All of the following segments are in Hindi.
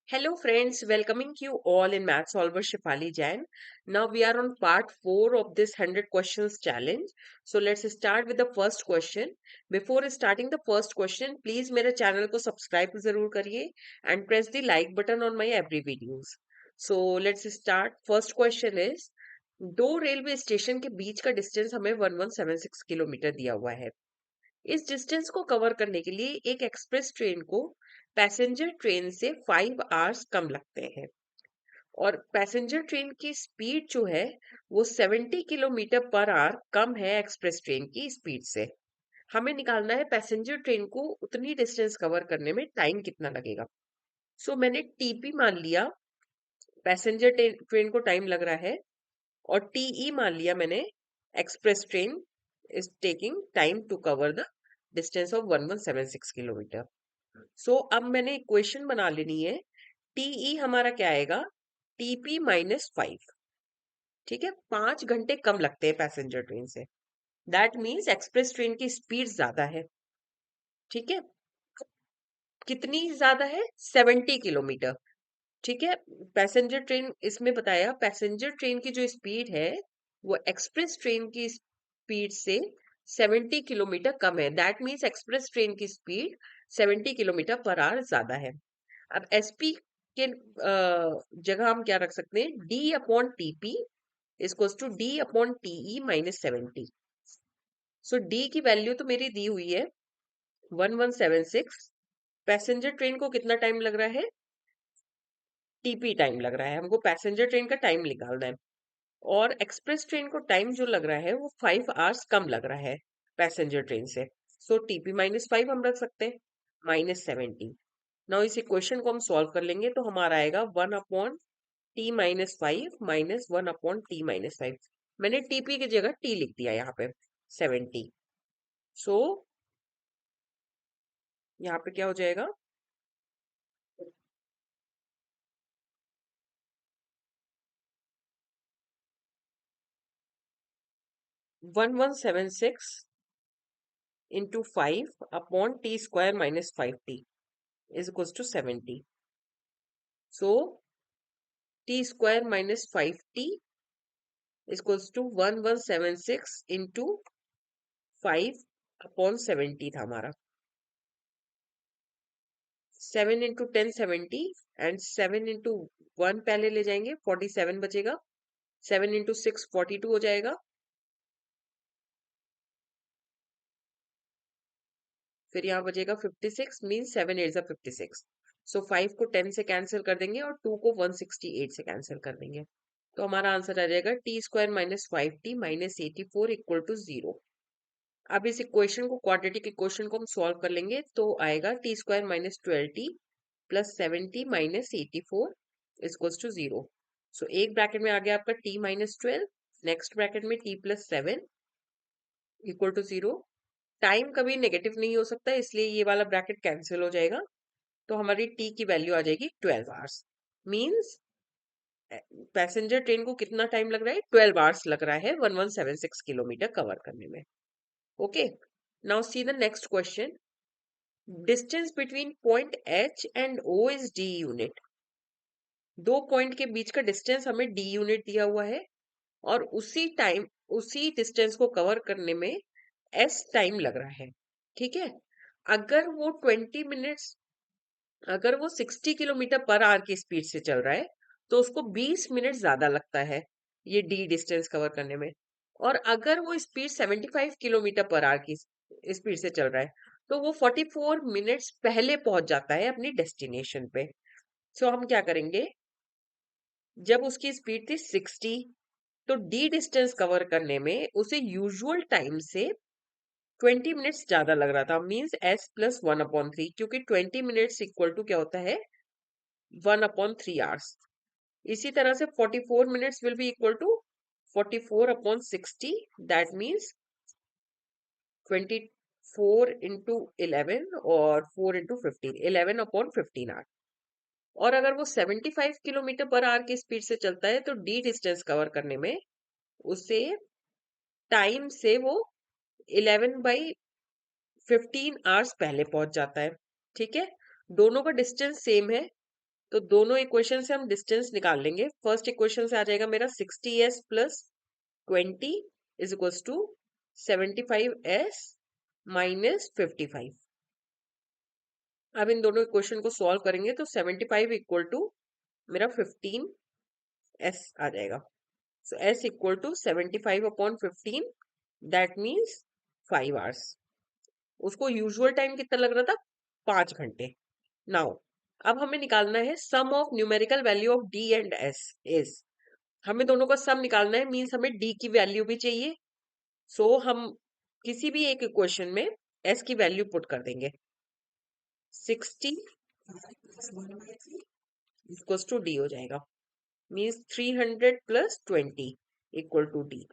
Hello friends, welcoming you all in Math Solver Shifali Jain. Now we are on part 4 of this 100 questions challenge. So let's start with the first question. Before starting the first question, please मेरे channel को subscribe जरूर करिए and press the like button on my every videos. So let's start. First question is, दो रेलवे स्टेशन के बीच का डिस्टेंस हमें 1176 किलोमीटर दिया हुआ है। इस डिस्टेंस को कवर करने के लिए एक एक्सप्रेस ट्रेन को पैसेंजर ट्रेन से 5 आवर्स कम लगते हैं और पैसेंजर ट्रेन की स्पीड जो है वो 70 किलोमीटर पर आवर कम है एक्सप्रेस ट्रेन की स्पीड से। हमें निकालना है पैसेंजर ट्रेन को उतनी डिस्टेंस कवर करने में टाइम कितना लगेगा। मैंने टीपी मान लिया, पैसेंजर ट्रेन को टाइम लग रहा है, और टीई मान लिया मैंने, express train is taking time to cover the distance of 1176 kilometre. अब मैंने इक्वेशन बना लेनी है। टीई हमारा क्या आएगा, टीपी -5। ठीक है, 5 घंटे कम लगते हैं पैसेंजर ट्रेन से। दैट मीन्स एक्सप्रेस ट्रेन की स्पीड ज्यादा है। ठीक है, कितनी ज्यादा है, 70 किलोमीटर। ठीक है, पैसेंजर ट्रेन इसमें बताया, पैसेंजर ट्रेन की जो स्पीड है वो एक्सप्रेस ट्रेन की स्पीड से 70 किलोमीटर कम है। दैट मीन्स एक्सप्रेस ट्रेन की स्पीड 70 किलोमीटर पर आवर ज्यादा है। अब एसपी के जगह हम क्या रख सकते हैं, D upon TP is to D upon TE -70। D की वैल्यू तो मेरी दी हुई है 1176। पैसेंजर ट्रेन को कितना टाइम लग रहा है, टीपी टाइम लग रहा है, हमको पैसेंजर ट्रेन का टाइम निकालना है। और एक्सप्रेस ट्रेन को टाइम जो लग रहा है वो 5 आवर्स कम लग रहा है पैसेंजर ट्रेन से। टीपी -5 हम रख सकते हैं, -70। नाउ इस इक्वेशन को हम सॉल्व कर लेंगे तो हमारा आएगा 1/t-5 -1/t-5। मैंने टीपी की जगह टी लिख दिया यहाँ पे 70। सो यहाँ पे क्या हो जाएगा, 1176 into 5/t² is equal to 70। So t² is equals to 1176 into 5/70 था हमारा। 7 इंटू 10 70, एंड 7 इंटू 1 पहले ले जाएंगे, 47 बचेगा। 7 इंटू 6 42 हो जाएगा। फिर यहाँ बचेगा 56, मीन 7 8 56। 5 को 10 से कैंसिल कर देंगे और 2 को 168 से कैंसिल कर देंगे, तो हमारा आंसर आ जाएगा t² -5t -84 इक्वल टू 0। अब इस इक्वेशन को, क्वाड्रेटिक इक्वेशन को हम सॉल्व कर लेंगे तो आएगा t² -12t plus 70 -84 equals to 0। एक ब्रैकेट में आ गया आपका t -12, नेक्स्ट ब्रैकेट में t plus 7 equal to 0। Time कभी नेगेटिव नहीं हो सकता, इसलिए ये वाला ब्रैकेट कैंसिल हो जाएगा, तो हमारी t की वैल्यू आ जाएगी 12 आवर्स। मीन्स पैसेंजर ट्रेन को कितना टाइम लग रहा है, 12 आवर्स लग रहा है 1176 किलोमीटर कवर करने में। Okay, now see the next question. Distance between point H and O is D unit. दो पॉइंट के बीच का डिस्टेंस हमें D यूनिट दिया हुआ है और उसी डिस्टेंस को कवर करने में S टाइम लग रहा है। ठीक है, अगर वो 20 मिनट्स, अगर वो 60 किलोमीटर पर आवर की स्पीड से चल रहा है तो उसको 20 मिनट ज्यादा लगता है ये D डिस्टेंस कवर करने में। और अगर वो स्पीड 75 किलोमीटर पर आवर की स्पीड से चल रहा है तो वो 44 मिनट्स पहले पहुंच जाता है अपनी डेस्टिनेशन पे। हम क्या करेंगे, जब उसकी स्पीड थी 60 तो डी डिस्टेंस कवर करने में उसे यूजुअल टाइम से 20 मिनट्स ज्यादा लग रहा था। मींस s प्लस 1/3, क्योंकि 20 मिनट्स इक्वल टू क्या होता है, 1/3 आवर्स। इसी तरह से 44 minutes will be equal to 44/60। That means 24 into 11 और 4 इंटू 15, 11/15 आवर। और अगर वो 75 किलोमीटर पर आवर की स्पीड से चलता है तो डी डिस्टेंस कवर करने में उसे टाइम से वो 11/15 आवर्स पहले पहुंच जाता है। ठीक है, दोनों का डिस्टेंस सेम है, तो दोनों इक्वेशन से हम डिस्टेंस निकाल लेंगे। फर्स्ट इक्वेशन से आ जाएगा मेरा 60s plus 20 is equals to 75s minus 55। अब इन दोनों इक्वेशन को सॉल्व करेंगे तो 75 इक्वल टू मेरा 15s आ जाएगा। So s equal to 75 upon 15, that means 5 hours. उसको यूजुअल टाइम कितना लग रहा था, 5 घंटे। नाउ अब हमें निकालना है sum of numerical value of d and s is, हमें दोनों का सम निकालना है, मीन्स हमें d की वैल्यू भी चाहिए। सो हम किसी भी एक इक्वेशन में s की वैल्यू पुट कर देंगे। 60 इक्वल्स टू d हो जाएगा, means 300 plus 20 equal to d।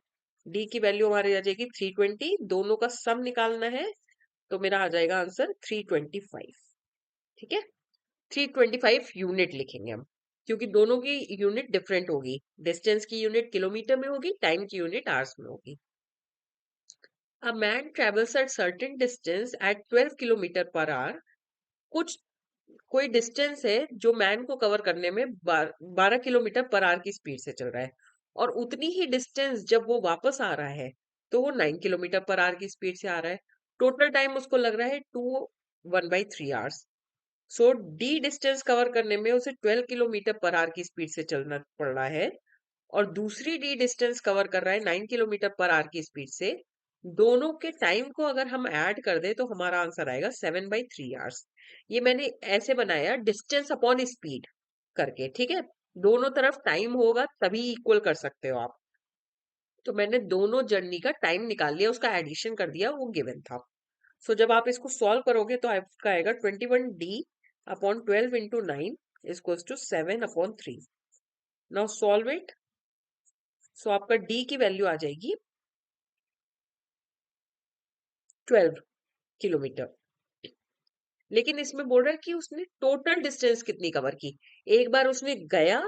d की वैल्यू हमारी आ जाएगी 320, दोनों का सम निकालना है तो मेरा आ जाएगा आंसर 325। ठीक है, 325 यूनिट लिखेंगे हम, क्योंकि दोनों की यूनिट डिफरेंट होगी। डिस्टेंस की यूनिट किलोमीटर में होगी, टाइम की यूनिट आवर्स में होगी। A man travels at certain distance at 12 kilometre per hour. कुछ कोई डिस्टेंस है जो मैन को कवर करने में 12 किलोमीटर पर आवर की स्पीड से चल रहा है, और उतनी ही डिस्टेंस जब वो वापस आ रहा है तो वो 9 किलोमीटर पर आवर की स्पीड से आ रहा है। टोटल टाइम उसको लग रहा है 1/3 आवर्स। सो डी डिस्टेंस कवर करने में उसे 12 किलोमीटर पर आवर की स्पीड से चलना पड़ रहा है, और दूसरी डी डिस्टेंस कवर कर रहा है 9 किलोमीटर पर आवर की स्पीड से। दोनों के टाइम को अगर हम ऐड कर दे तो हमारा आंसर आएगा 7/3 आवर्स। ये मैंने ऐसे बनाया डिस्टेंस अपॉन स्पीड करके, ठीक है। दोनों तरफ टाइम होगा तभी इक्वल कर सकते हो आप। तो मैंने दोनों जर्नी का टाइम निकाल लिया, उसका एडिशन कर दिया, वो गिवन था। सो जब आप इसको सॉल्व करोगे तो आपका आएगा 21d upon 12 into 9 is to 7/3। Now solve it. So आपका d की वैल्यू आ जाएगी 12 किलोमीटर। लेकिन इसमें बोल रहा है कि उसने टोटल डिस्टेंस कितनी कवर की। एक बार उसने गया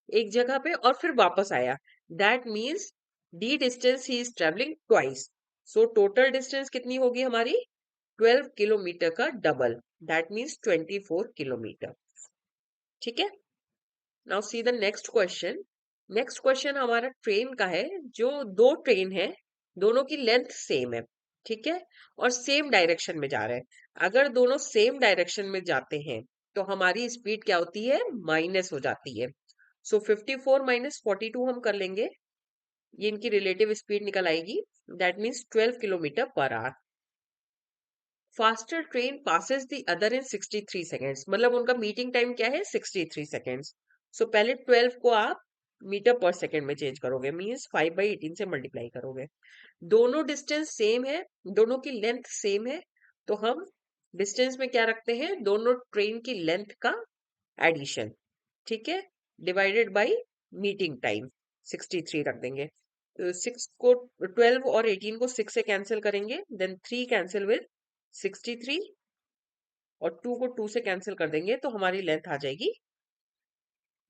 एक जगह पे और फिर वापस आया, that means D distance he is travelling twice. So total distance कितनी होगी हमारी, 12 किलोमीटर का डबल, दैट मीन्स 24 किलोमीटर। ठीक है, now see the next question. Next question हमारा ट्रेन का है, जो दो ट्रेन है, दोनों की लेंथ सेम है, ठीक है, और सेम डायरेक्शन में जा रहे हैं। अगर दोनों सेम डायरेक्शन में जाते हैं तो हमारी स्पीड क्या होती है, माइनस हो जाती है। सो 54 माइनस 42 हम कर लेंगे, ये इनकी रिलेटिव स्पीड निकल आएगी, that means 12 kilometre per our. Faster train passes the other in 63 seconds, मतलब उनका मीटिंग टाइम क्या है, 63 सेकेंड्स। सो पहले 12 को आप मीटर पर सेकेंड में चेंज करोगे, मीन्स 5/18 से मल्टीप्लाई करोगे। दोनों डिस्टेंस सेम है, दोनों की लेंथ सेम है, तो हम डिस्टेंस में क्या रखते हैं, दोनों ट्रेन की लेंथ का एडिशन, ठीक है, डिवाइडेड बाय मीटिंग टाइम 63 रख देंगे। तो 6 को 12 और 18 को 6 से कैंसिल करेंगे, देन 3 कैंसिल विद 63, और 2 को 2 से कैंसिल कर देंगे तो हमारी लेंथ आ जाएगी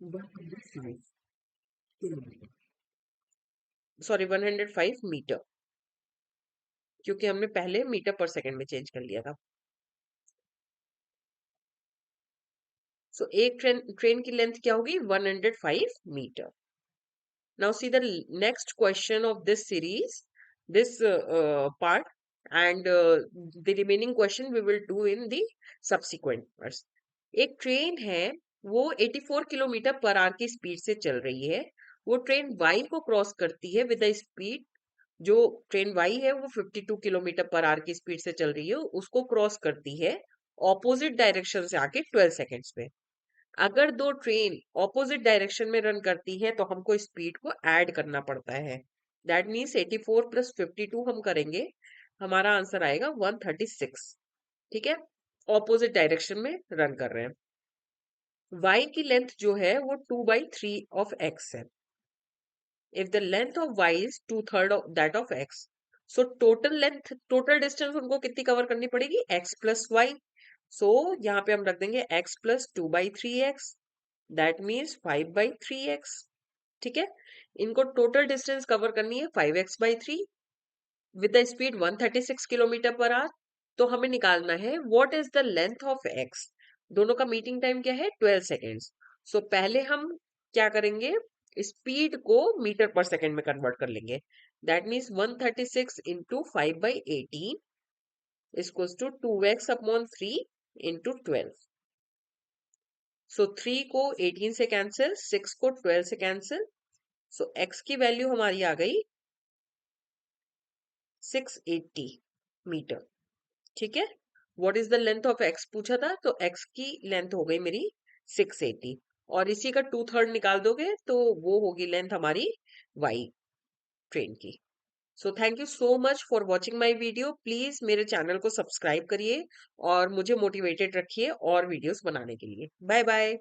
105 किलोमीटर, सॉरी 105 मीटर, क्योंकि हमने पहले मीटर पर सेकंड में चेंज कर लिया था। सो एक ट्रेन की लेंथ क्या होगी, 105 metre. Now see the next question of this series, this part, and the remaining question we will do in the subsequent parts. एक ट्रेन है, वो 84 किलोमीटर पर आवर की स्पीड से चल रही है। वो ट्रेन Y को क्रॉस करती है विद द स्पीड, जो ट्रेन Y है वो 52 किलोमीटर पर आवर की स्पीड से चल रही है, उसको क्रॉस करती है ऑपोजिट डायरेक्शन से आके 12 सेकेंड्स में। अगर दो ट्रेन ऑपोजिट डायरेक्शन में रन करती है तो हमको स्पीड को ऐड करना पड़ता है, दैट मीन्स 84 प्लस 52 हम करेंगे, हमारा आंसर आएगा 136। ठीक है, ऑपोजिट डायरेक्शन में रन कर रहे हैं। y की लेंथ जो है वो 2/3 ऑफ x है। If the length of y is 2/3 of that of x, so total length, total distance उनको कितनी कवर करनी पड़ेगी, x प्लस वाई। सो यहाँ पे हम रख देंगे x plus 2/3x, that means 5/3x। ठीक है, इनको टोटल डिस्टेंस कवर करनी है 5x/3 with the speed 136 kilometre per our. तो हमें निकालना है what is the length of x। दोनों का मीटिंग टाइम क्या है 12 सेकेंड्स। सो पहले हम क्या करेंगे, स्पीड को मीटर पर सेकेंड में कन्वर्ट कर लेंगे। That means 136 into 5/18 equals to 2x upon 3 into 12। So 3 को 18 से कैंसिल, 6 को 12 से कैंसिल। सो x की वैल्यू हमारी आ गई 680 मीटर। ठीक है, what is the length of x पूछा था, तो x की लेंथ हो गई मेरी 680, और इसी का 2/3 निकाल दोगे तो वो होगी लेंथ हमारी y ट्रेन की। So thank you so much for watching my video. Please मेरे चैनल को सब्सक्राइब करिए और मुझे मोटिवेटेड रखिए और वीडियोस बनाने के लिए। Bye bye.